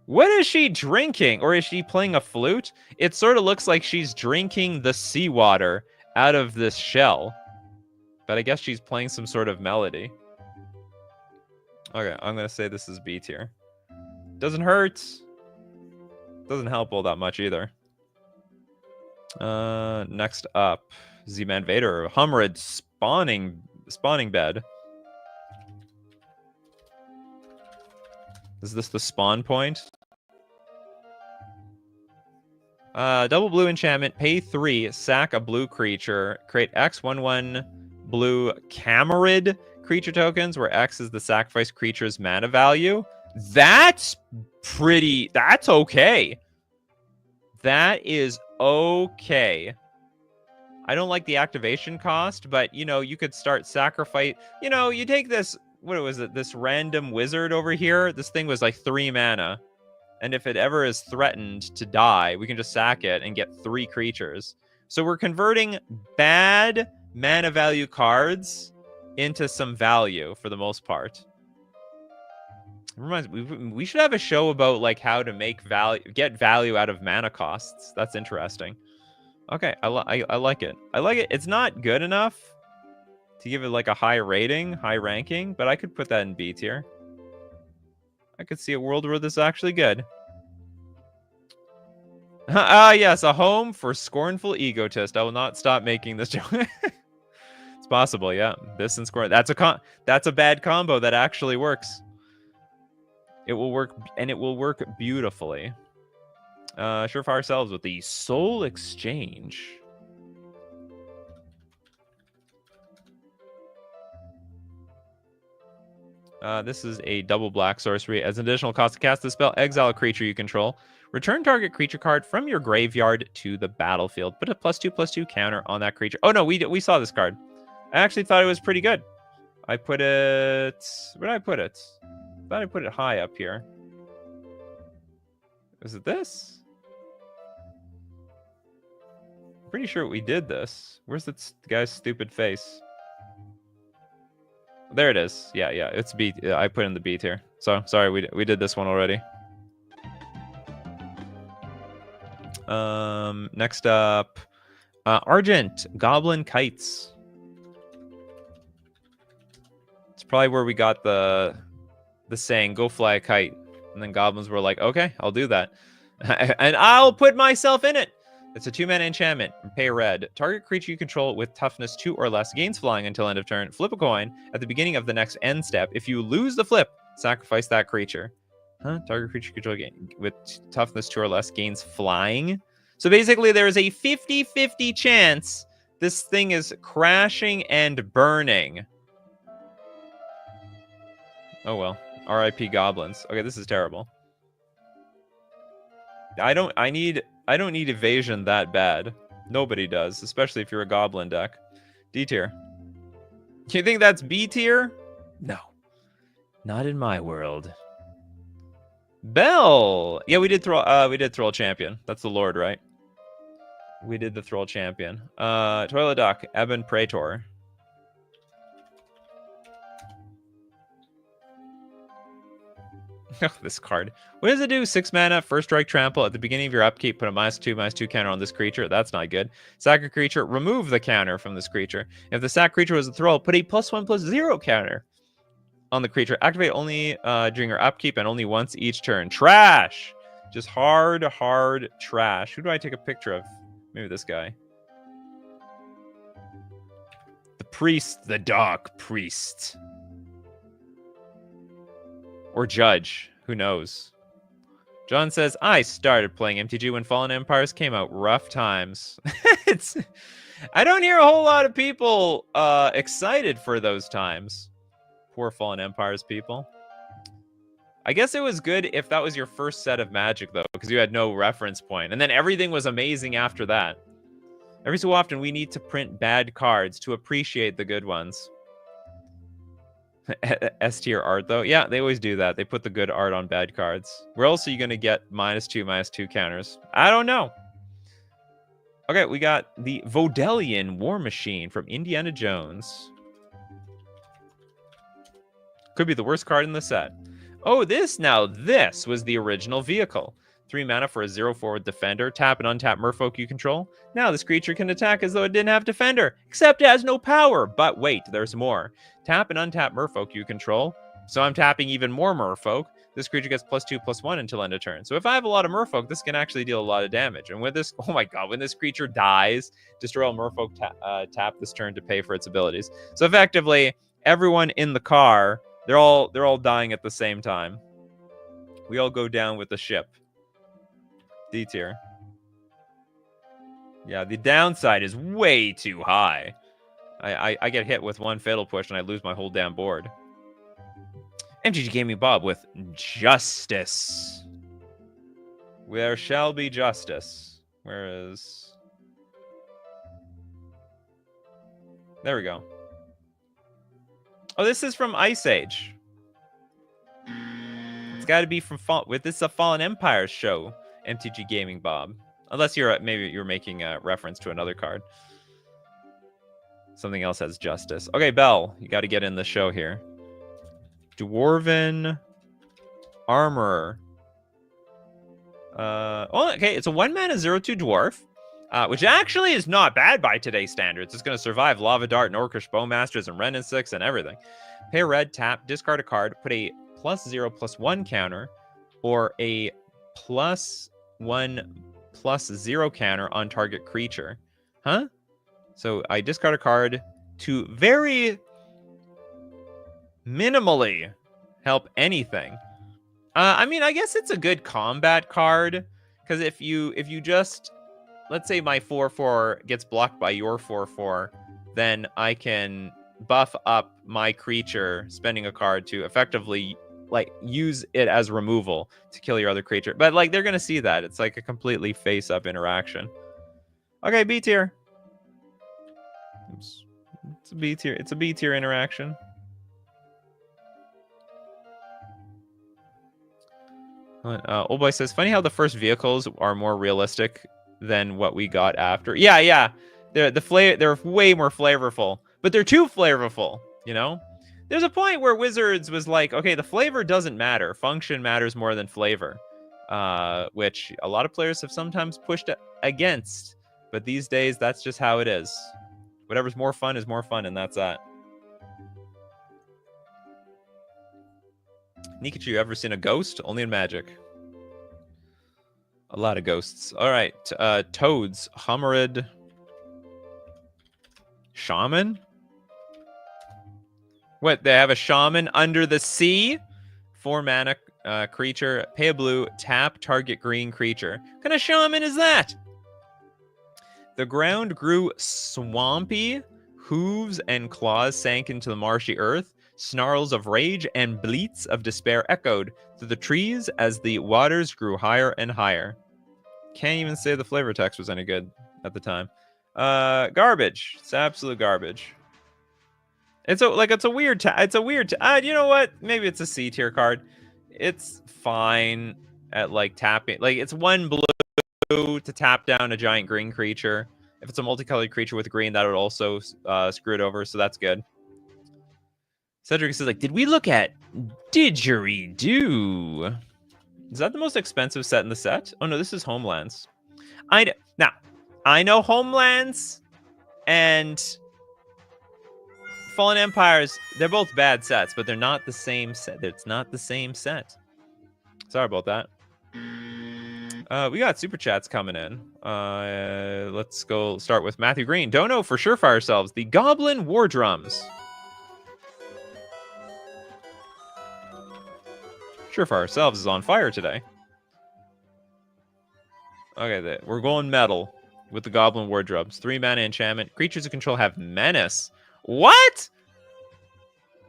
S1: What is she drinking? Or is she playing a flute? It sort of looks like she's drinking the seawater out of this shell. But I guess she's playing some sort of melody. Okay, I'm going to say this is B tier. Doesn't hurt. Doesn't help all that much either. Next up, Z-Man Vader, Humrid spawning bed. Is this the spawn point? Double blue enchantment, pay 3, sack a blue creature, create X/1/1 blue Camerid creature tokens, where X is the sacrifice creature's mana value. That's okay. That is okay. I don't like the activation cost, but, you know, you could start sacrifice. You know, you take this, what was it, this random wizard over here. This thing was like 3 mana. And if it ever is threatened to die, we can just sack it and get 3 creatures. So we're converting bad mana value cards into some value for the most part. It reminds me, we should have a show about like how to make get value out of mana costs. That's interesting. Okay, I like it. I like it. It's not good enough to give it like a high rating, high ranking, but I could put that in B tier. I could see a world where this is actually good. Yes, a home for scornful egotist. I will not stop making this joke. It's possible, yeah. This and scorn. That's a bad combo that actually works. It will work, and it will work beautifully. Surefire ourselves with the Soul Exchange. This is a double black sorcery. As an additional cost to cast the spell, exile a creature you control. Return target creature card from your graveyard to the battlefield. Put a +2/+2 counter on that creature. Oh no, we saw this card. I actually thought it was pretty good. I put it... Where did I put it? I thought I put it high up here. Is it this? I'm pretty sure we did this. Where's the guy's stupid face? There it is. Yeah, it's B. I put in the B tier. So sorry, we did this one already. Next up, Argent Goblin Kites. It's probably where we got the saying "Go fly a kite," and then goblins were like, "Okay, I'll do that," and I'll put myself in it. It's a 2-mana enchantment. Pay red. Target creature you control with toughness 2 or less gains flying until end of turn. Flip a coin at the beginning of the next end step. If you lose the flip, sacrifice that creature. Target creature you control with toughness 2 or less gains flying. So basically, there is a 50-50 chance this thing is crashing and burning. Oh well. R.I.P. goblins. Okay, this is terrible. I don't need evasion that bad. Nobody does, especially if you're a goblin deck. D tier. Do you think that's B tier? No. Not in my world. Bell. Yeah, we did Thrall Champion. That's the Lord, right? We did the Thrall Champion. Toilet Duck, Ebon Praetor. This card. What does it do? 6 mana, first strike, trample. At the beginning of your upkeep, put a -2/-2 counter on this creature. That's not good. Sack a creature, remove the counter from this creature. If the sack creature was a thrall, put a +1/+0 counter on the creature. Activate only during your upkeep and only once each turn. Trash! Just hard trash. Who do I take a picture of? Maybe this guy. The priest, the dark priest. Or judge. Who knows? John says, I started playing MTG when Fallen Empires came out. Rough times. I don't hear a whole lot of people excited for those times. Poor Fallen Empires people. I guess it was good if that was your first set of Magic, though, because you had no reference point. And then everything was amazing after that. Every so often, we need to print bad cards to appreciate the good ones. S tier art, though. Yeah, they always do that. They put the good art on bad cards. Where else are you going to get -2/-2 counters? I don't know. Okay, we got the Vodelian War Machine from Indiana Jones. Could be the worst card in the set. Oh, this was the original vehicle. 3 mana for a 0/4 defender. Tap and untap merfolk you control. Now this creature can attack as though it didn't have defender, except it has no power. But wait, there's more. Tap and untap merfolk you control. So I'm tapping even more merfolk. This creature gets +2/+1 until end of turn. So if I have a lot of merfolk, this can actually deal a lot of damage. And with this, oh my god, when this creature dies, destroy all merfolk tap this turn to pay for its abilities. So effectively, everyone in the car, they're all dying at the same time. We all go down with the ship. D tier. Yeah, the downside is way too high. I get hit with one fatal push and I lose my whole damn board. MTG Gaming Bob with justice. There shall be justice. Where is... There we go. Oh, this is from Ice Age. It's got to be from with this a Fallen Empires show. MTG Gaming Bob, unless maybe you're making a reference to another card. Something else has justice. Okay, Bell, you got to get in the show here. Dwarven Armorer. Oh, okay, it's a 1-mana 0/2 dwarf, which actually is not bad by today's standards. It's going to survive Lava Dart and Orcish Bowmasters and Renin 6 and everything. Pay red, tap, discard a card, put a +0/+1 counter, or a +1/+0 counter on target creature. Huh? So I discard a card to very minimally help anything. I mean, I guess it's a good combat card, because if you just, let's say my 4/4 gets blocked by your 4/4, then I can buff up my creature, spending a card to effectively like use it as removal to kill your other creature. But like they're gonna see that. It's like a completely face-up interaction. Okay, B tier. Oops. It's a B tier. It's a B tier interaction. Old Boy says, funny how the first vehicles are more realistic than what we got after. Yeah. They're way more flavorful, but they're too flavorful, you know? There's a point where Wizards was like, okay, the flavor doesn't matter. Function matters more than flavor, which a lot of players have sometimes pushed against. But these days, that's just how it is. Whatever's more fun is more fun, and that's that. Nikachu, you ever seen a ghost? Only in Magic. A lot of ghosts. All right. Toads. Homerid. Shaman? What? They have a shaman under the sea? 4-mana creature. Pay a blue. Tap target green creature. What kind of shaman is that? The ground grew swampy. Hooves and claws sank into the marshy earth. Snarls of rage and bleats of despair echoed through the trees as the waters grew higher and higher. Can't even say the flavor text was any good at the time. Garbage. It's absolute garbage. It's a weird. You know what? Maybe it's a C tier card. It's fine at like tapping. Like it's 1 blue to tap down a giant green creature. If it's a multicolored creature with green, that would also screw it over. So that's good. Cedric says, like, did we look at Didgeridoo? Is that the most expensive set in the set? Oh, no, this is Homelands. I know Homelands and Fallen Empires, they're both bad sets, but they're not the same set. It's not the same set. Sorry about that. We got super chats coming in. Let's go start with Matthew Green. Don't know for sure for ourselves. The Goblin War Drums. Sure for ourselves is on fire today. Okay, we're going metal with the Goblin War Drums. 3-mana enchantment. Creatures you control have menace. What?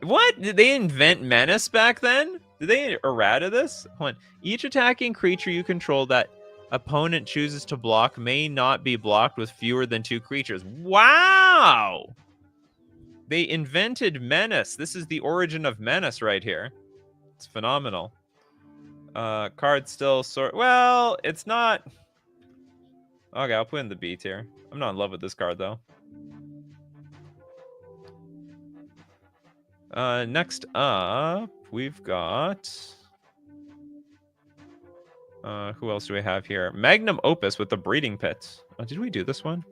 S1: What? Did they invent menace back then? Did they errata this? Hold on. Each attacking creature you control that opponent chooses to block may not be blocked with fewer than 2 creatures. Wow! They invented menace. This is the origin of menace right here. It's phenomenal. Card still sort. Well, it's not. Okay, I'll put in the B tier. I'm not in love with this card, though. Next up, we've got... who else do we have here? Magnum Opus with the Breeding Pit. Oh, did we do this one?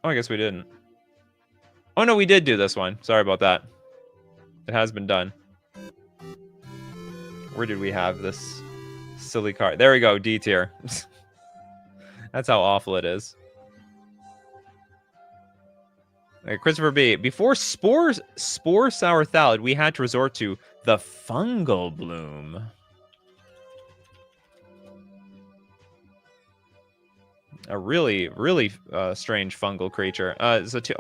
S1: Oh, I guess we didn't. Oh, no, we did do this one. Sorry about that. It has been done. Where did we have this silly card? There we go, D tier. That's how awful it is. Okay, Christopher B. Before Spore Sour Thallid, we had to resort to the Fungal Bloom. A really, really strange fungal creature.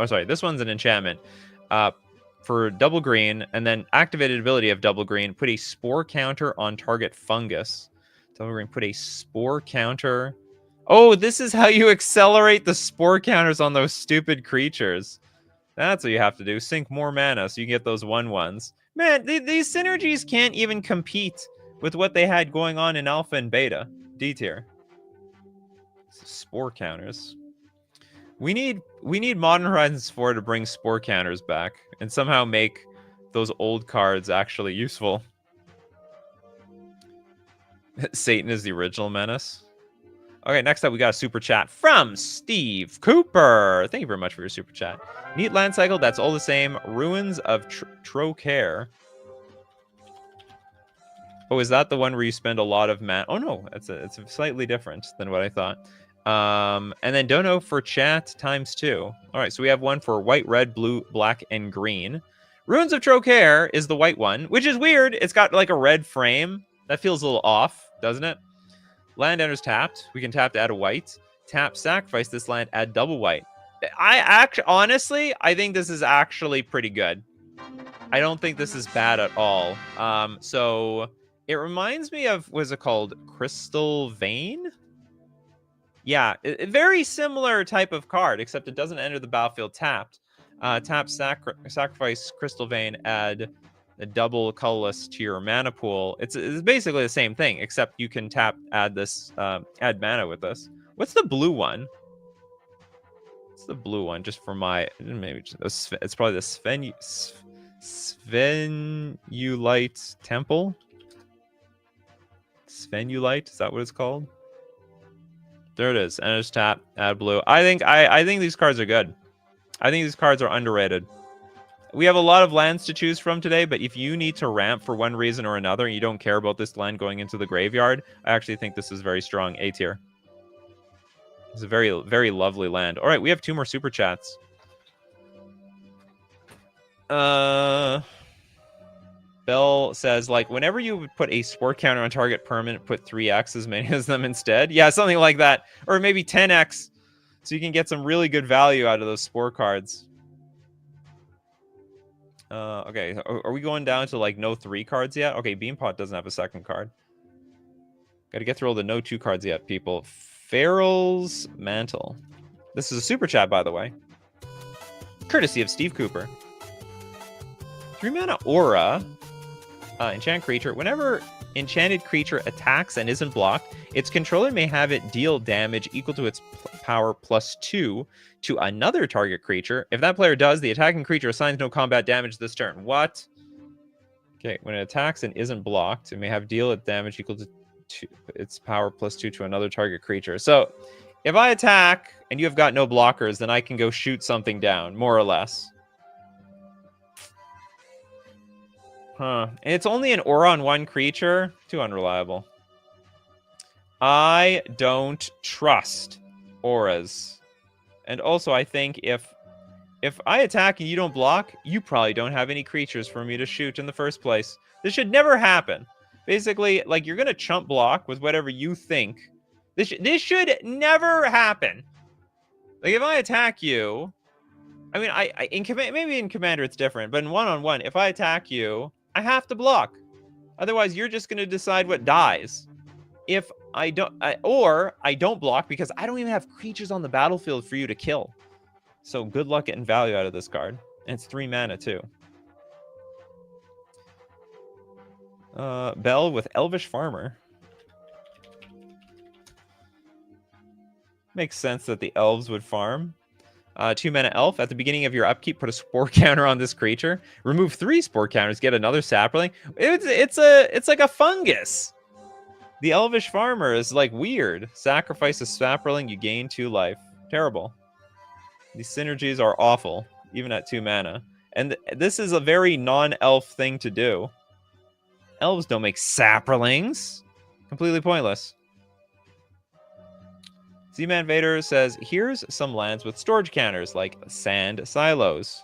S1: Sorry, this one's an enchantment. For double green, and then activated ability of double green, put a spore counter on target fungus. Double green, put a spore counter. Oh, this is how you accelerate the spore counters on those stupid creatures. That's what you have to do. Sink more mana so you get those 1/1s. Man, these synergies can't even compete with what they had going on in alpha and beta. D tier. Spore counters. We need Modern Horizons 4 to bring spore counters back and somehow make those old cards actually useful. Satan is the original menace. Okay, next up we got a super chat from Steve Cooper. Thank you very much for your super chat. Neat land cycle, that's all the same. Ruins of Trocare. Oh, is that the one where you spend a lot of mana? Oh no, it's slightly different than what I thought. And then dono for chat ×2. All right, so we have one for white, red, blue, black, and green. Ruins of Trocare is the white one, which is weird. It's got like a red frame. That feels a little off, doesn't it? Land enters tapped. We can tap to add a white. Tap, sacrifice this land, add double white. Honestly, I think this is actually pretty good. I don't think this is bad at all. So it reminds me of, what is it called? Crystal Vein? Yeah, a very similar type of card, except it doesn't enter the battlefield tapped. Tap, sacrifice Crystal Vein, add a double colorless to your mana pool. It's basically the same thing, except you can tap, add mana with this. What's the blue one? What's the blue one? Just for my, maybe it's probably the Svenulite Temple. Svenulite, is that what it's called? There it is. And just tap, add blue. I think these cards are good. I think these cards are underrated. We have a lot of lands to choose from today, but if you need to ramp for one reason or another, and you don't care about this land going into the graveyard, I actually think this is very strong. A tier. It's a very, very lovely land. All right, we have 2 more super chats. Bell says, like, whenever you would put a spore counter on target permanent, put 3x as many as them instead. Yeah, something like that. Or maybe 10x, so you can get some really good value out of those spore cards. Okay, are we going down to, like, no 3 cards yet? Okay, Beanpot doesn't have a second card. Gotta get through all the no 2 cards yet, people. Farrell's Mantle. This is a super chat, by the way. Courtesy of Steve Cooper. 3 mana Aura. Enchant creature. Whenever enchanted creature attacks and isn't blocked, its controller may have it deal damage equal to its power +2 to another target creature. If that player does, the attacking creature assigns no combat damage this turn. What? Okay, when it attacks and isn't blocked, it may have deal damage equal to its power +2 to another target creature. So if I attack and you have got no blockers, then I can go shoot something down, more or less. Huh. And it's only an aura on 1 creature. Too unreliable. I don't trust auras. And also, I think if I attack and you don't block, you probably don't have any creatures for me to shoot in the first place. This should never happen. Basically, like, you're going to chump block with whatever you think. This should never happen. Like, if I attack you... I mean, maybe in Commander it's different, but in one-on-one, if I attack you, I have to block. Otherwise, you're just going to decide what dies. If I don't... or I don't block because I don't even have creatures on the battlefield for you to kill. So good luck getting value out of this card. And it's 3 mana, too. Bell with Elvish Farmer. Makes sense that the elves would farm. 2 mana elf. At the beginning of your upkeep, put a spore counter on this creature. Remove 3 spore counters. Get another sapling. It's like a fungus. The Elvish Farmer is like weird. Sacrifice a sapling, you gain 2 life. Terrible. These synergies are awful, even at 2 mana. And this is a very non-elf thing to do. Elves don't make saplings. Completely pointless. Z-Man Vader says, here's some lands with storage counters, like sand silos.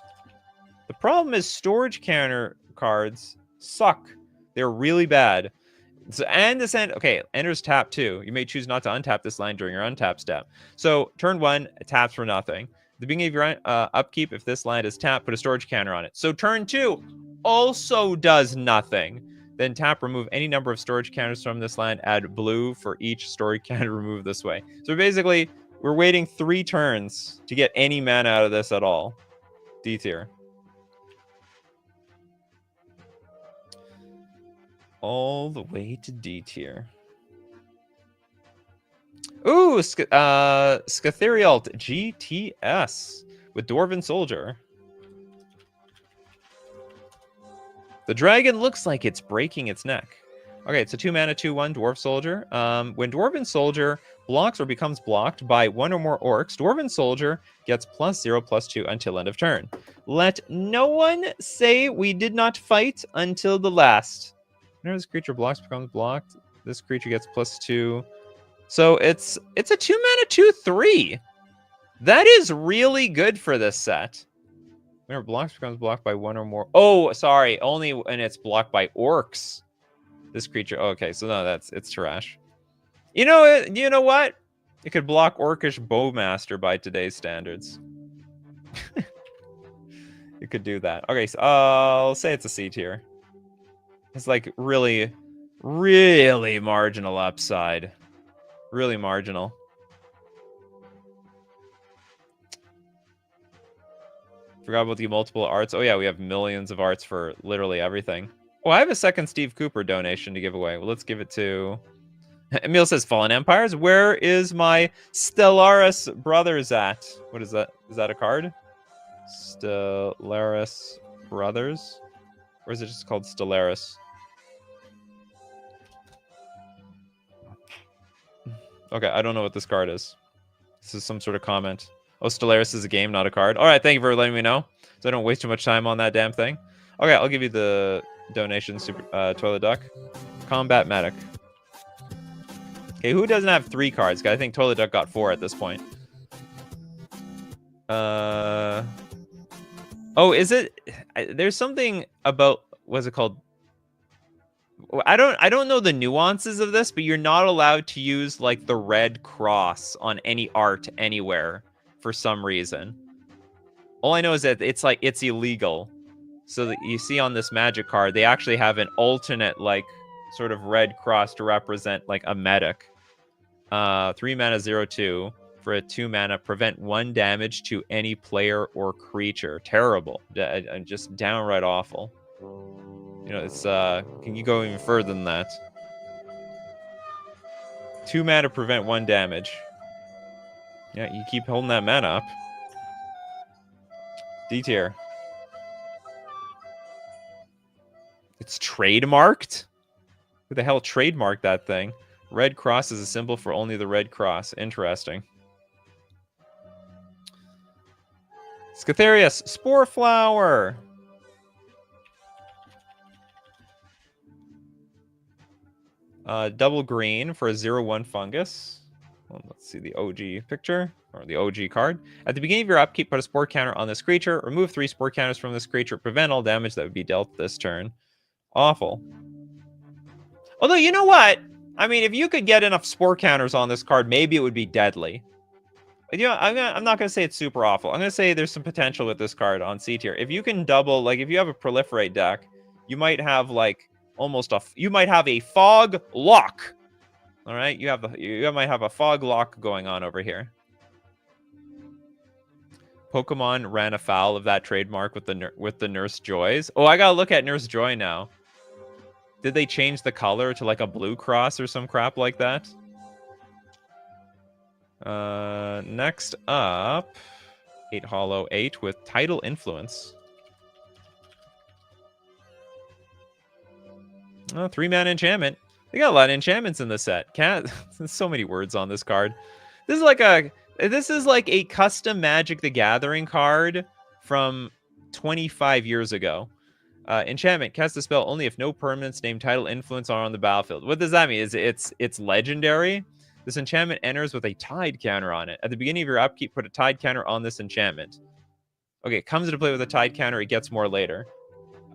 S1: The problem is storage counter cards suck. They're really bad. So, and this end, okay, enters tap 2. You may choose not to untap this land during your untap step. So turn 1, it taps for nothing. At the beginning of your upkeep, if this land is tapped, put a storage counter on it. So turn 2 also does nothing. Then tap, remove any number of storage counters from this land, add blue for each storage counter removed this way. So basically, we're waiting 3 turns to get any mana out of this at all. D tier. All the way to D tier. Ooh, Scatherialt GTS with Dwarven Soldier. The dragon looks like it's breaking its neck. Okay, it's a 2 mana 2/1 Dwarf Soldier. When Dwarven Soldier blocks or becomes blocked by 1 or more orcs, Dwarven Soldier gets +0/+2 until end of turn. Let no one say we did not fight until the last. Whenever this creature blocks becomes blocked, this creature gets +2. So it's a 2 mana 2/3. That is really good for this set. Whenever blocks becomes blocked by 1 or more. Oh, sorry. Only when it's blocked by orcs. This creature. Oh, okay, so no, it's trash. You know what? It could block Orcish Bowmaster by today's standards. It could do that. Okay, so I'll say it's a C tier. It's like really, really marginal upside. Really marginal. Forgot about the multiple arts. Oh yeah, we have millions of arts for literally everything. Oh, I have a second Steve Cooper donation to give away. Well, let's give it to... Emil says, Fallen Empires. Where is my Stellaris Brothers at? What is that? Is that a card? Stellaris Brothers? Or is it just called Stellaris? Okay, I don't know what this card is. This is some sort of comment. Oh, Stellaris is a game, not a card. All right, thank you for letting me know, so I don't waste too much time on that damn thing. Okay, I'll give you the donation, Toilet Duck. Combat Medic. Okay, who doesn't have 3 cards? I think Toilet Duck got 4 at this point. Oh, is it? There's something about, what's it called? I don't know the nuances of this, but you're not allowed to use like the red cross on any art anywhere for some reason. All I know is that it's illegal. So that you see on this magic card, they actually have an alternate like sort of red cross to represent like a medic. 3 mana 0/2 for a 2 mana, prevent 1 damage to any player or creature. Terrible. Just downright awful. You know, it's can you go even further than that? 2 mana, prevent 1 damage. Yeah, you keep holding that mana up. D tier. It's trademarked? Who the hell trademarked that thing? Red cross is a symbol for only the red cross. Interesting. Scatherius, Spore Flower. Double green for a 0/1 fungus. Well, let's see the OG picture, or the OG card. At the beginning of your upkeep, put a spore counter on this creature. Remove 3 spore counters from this creature. Prevent all damage that would be dealt this turn. Awful. Although, you know what? I mean, if you could get enough spore counters on this card, maybe it would be deadly. But, you know, I'm not going to say it's super awful. I'm going to say there's some potential with this card on C tier. If you can double, like, if you have a proliferate deck, you might have, like, you might have a fog lock. All right? You might have a fog lock going on over here. Pokemon ran afoul of that trademark with the Nurse Joys. Oh, I got to look at Nurse Joy now. Did they change the color to like a blue cross or some crap like that? Next up, 8 Hollow 8 with Tidal Influence. 3-mana enchantment. They got a lot of enchantments in this set. There's so many words on this card. This is like a custom Magic the Gathering card from 25 years ago. Enchantment. Cast the spell only if no permanents named Tidal Influence are on the battlefield. What does that mean? It's legendary. This enchantment enters with a Tide counter on it. At the beginning of your upkeep, put a Tide counter on this enchantment. Okay, it comes into play with a Tide counter. It gets more later.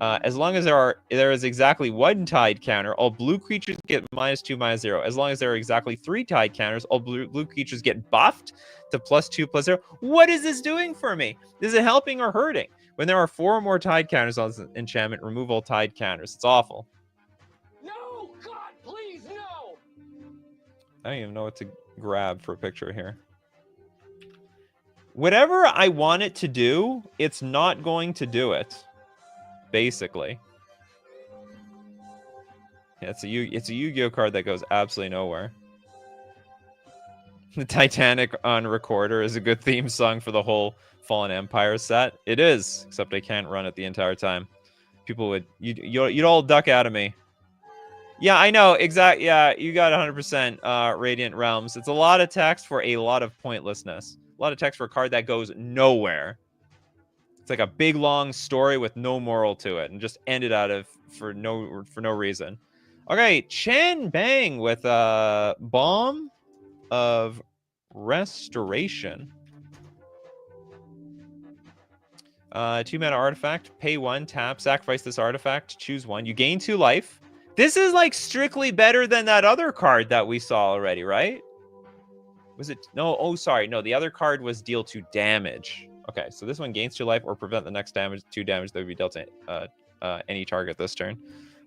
S1: As long as there is exactly 1 Tide counter, all blue creatures get -2, -0. As long as there are exactly 3 Tide counters, all blue creatures get buffed to +2/+0. What is this doing for me? Is it helping or hurting? When there are 4 or more Tide counters on this enchantment, remove all Tide counters. It's awful.
S2: No, God, please, no!
S1: I don't even know what to grab for a picture here. Whatever I want it to do, it's not going to do it. Basically. Yeah, it's a Yu-Gi-Oh card that goes absolutely nowhere. The Titanic on Recorder is a good theme song for the whole Fallen Empire set. It is, except I can't run it the entire time. People would... You'd all duck out of me. Yeah, I know. Exactly. Yeah, you got 100% Radiant Realms. It's a lot of text for a lot of pointlessness. A lot of text for a card that goes nowhere. It's like a big long story with no moral to it, and just ended for no reason. Okay, Chen Bang with a Bomb of Restoration. 2-mana artifact, pay 1, tap, sacrifice this artifact, choose 1. You gain 2 life. This is like strictly better than that other card that we saw already, right? Was it? No, oh, sorry. No, the other card was deal 2 damage. Okay, so this one gains 2 life or prevent the next 2 damage that would be dealt to any target this turn.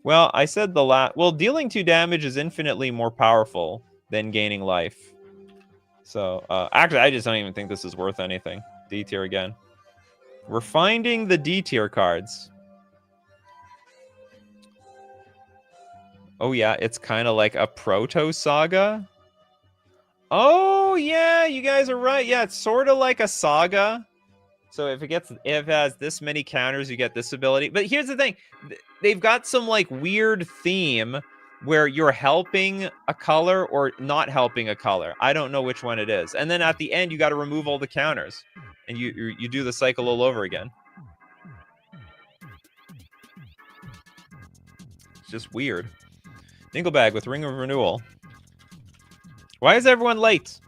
S1: Well, I said well, dealing 2 damage is infinitely more powerful than gaining life. So, actually, I just don't even think this is worth anything. D tier again. We're finding the D tier cards. Oh, yeah, it's kind of like a proto-saga. Oh, yeah, you guys are right. Yeah, it's sort of like a saga. So if it has this many counters, you get this ability. But here's the thing. They've got some like weird theme where you're helping a color or not helping a color. I don't know which one it is. And then at the end, you got to remove all the counters. And you do the cycle all over again. It's just weird. Dinglebag with Ring of Renewal. Why is everyone late?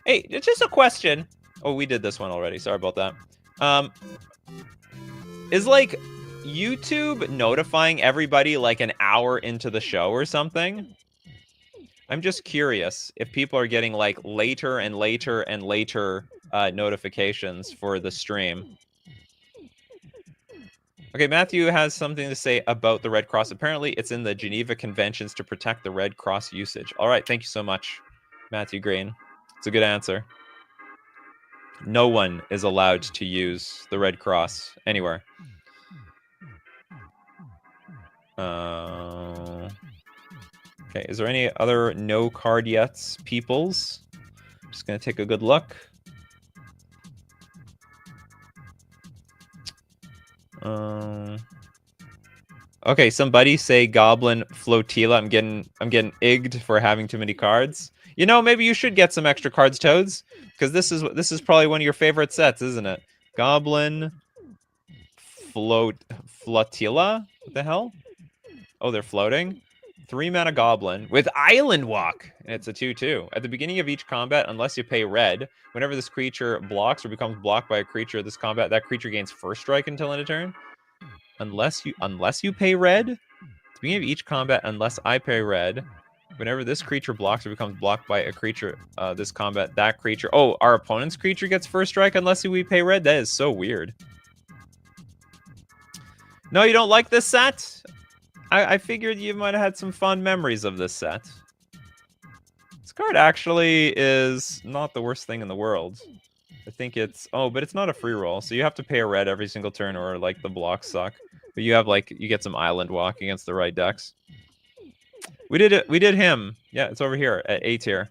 S1: Hey, it's just a question. Oh, we did this one already. Sorry about that. Is like YouTube notifying everybody like an hour into the show or something? I'm just curious if people are getting like later and later and later notifications for the stream. Okay, Matthew has something to say about the Red Cross. Apparently, it's in the Geneva Conventions to protect the Red Cross usage. All right, thank you so much, Matthew Green. It's a good answer. No one is allowed to use the Red Cross anywhere. Okay, is there any other no card yet, peoples? I'm just going to take a good look. Okay, somebody say Goblin Flotilla. I'm getting igged for having too many cards. You know, maybe you should get some extra cards, Toads, because this is probably one of your favorite sets, isn't it? Goblin Flotilla? What the hell? Oh, they're floating. 3-mana Goblin with Island Walk, and it's a 2/2. At the beginning of each combat, unless you pay red, whenever this creature blocks or becomes blocked by a creature of this combat, that creature gains first strike until end of turn. Unless you pay red, at the beginning of each combat, unless I pay red, whenever this creature blocks or becomes blocked by a creature this combat, that creature... Oh, our opponent's creature gets first strike unless we pay red? That is so weird. No, you don't like this set? I figured you might have had some fond memories of this set. This card actually is not the worst thing in the world. I think it's... Oh, but it's not a free roll, so you have to pay a red every single turn or, like, the blocks suck. But you have, like, you get some Island Walk against the right decks. We did it. We did him. Yeah, it's over here at A tier.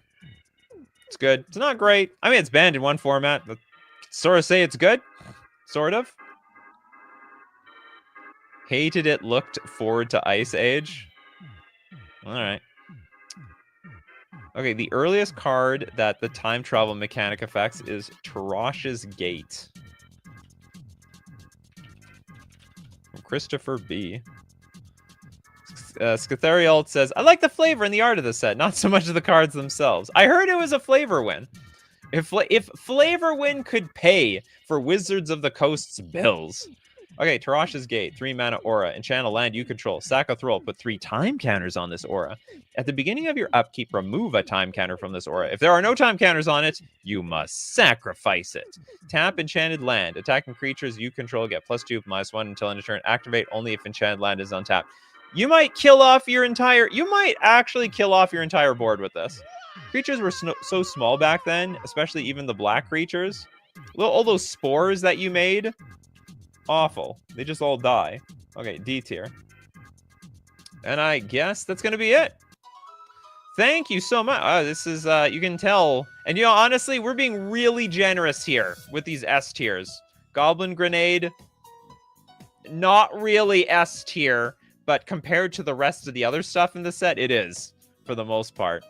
S1: It's good. It's not great. I mean, it's banned in one format. But sort of say it's good. Sort of. Hated it. Looked forward to Ice Age. All right. Okay, the earliest card that the time travel mechanic affects is Tarash's Gate. From Christopher B. Scatherialt says, I like the flavor and the art of the set, not so much of the cards themselves. I heard it was a flavor win. If Flavor Win could pay for Wizards of the Coast's bills. Okay, Tarash's Gate, 3 mana aura. Enchant a land you control. Sack a throw. Put 3 time counters on this aura. At the beginning of your upkeep, remove a time counter from this aura. If there are no time counters on it, you must sacrifice it. Tap enchanted land. Attacking creatures you control get +2, -1 until end of turn. Activate only if enchanted land is untapped. You might kill off your entire... You might actually kill off your entire board with this. Creatures were so small back then, especially even the black creatures. All those spores that you made... Awful. They just all die. Okay, D tier. And I guess that's going to be it. Thank you so much. This is, you can tell. And, you know, honestly, we're being really generous here with these S tiers. Goblin Grenade, not really S tier, but compared to the rest of the other stuff in the set, it is, for the most part.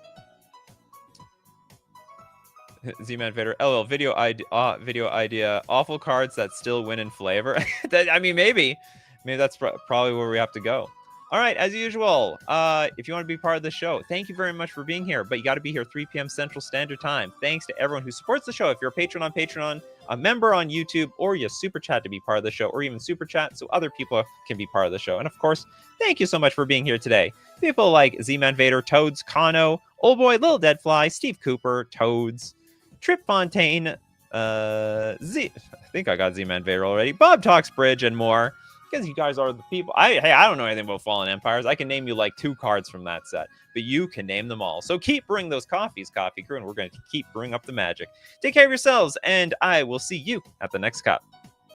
S1: Z-Man Vader, LL, video idea, awful cards that still win in flavor. I mean, maybe that's probably where we have to go. All right, as usual, if you want to be part of the show, thank you very much for being here, but you got to be here 3 p.m. Central Standard Time. Thanks to everyone who supports the show. If you're a patron on Patreon, a member on YouTube, or you super chat to be part of the show, or even super chat so other people can be part of the show. And of course, thank you so much for being here today. People like Z-Man Vader, Toads, Kano, Old Boy, Little Deadfly, Steve Cooper, Toads, Trip Fontaine, I think I got Z-Man Vader already, Bob Talks Bridge, and more. Because you guys are the people. Hey, I don't know anything about Fallen Empires. I can name you like 2 cards from that set, but you can name them all. So keep brewing those coffees, Coffee Crew, and we're going to keep brewing up the magic. Take care of yourselves, and I will see you at the next cup.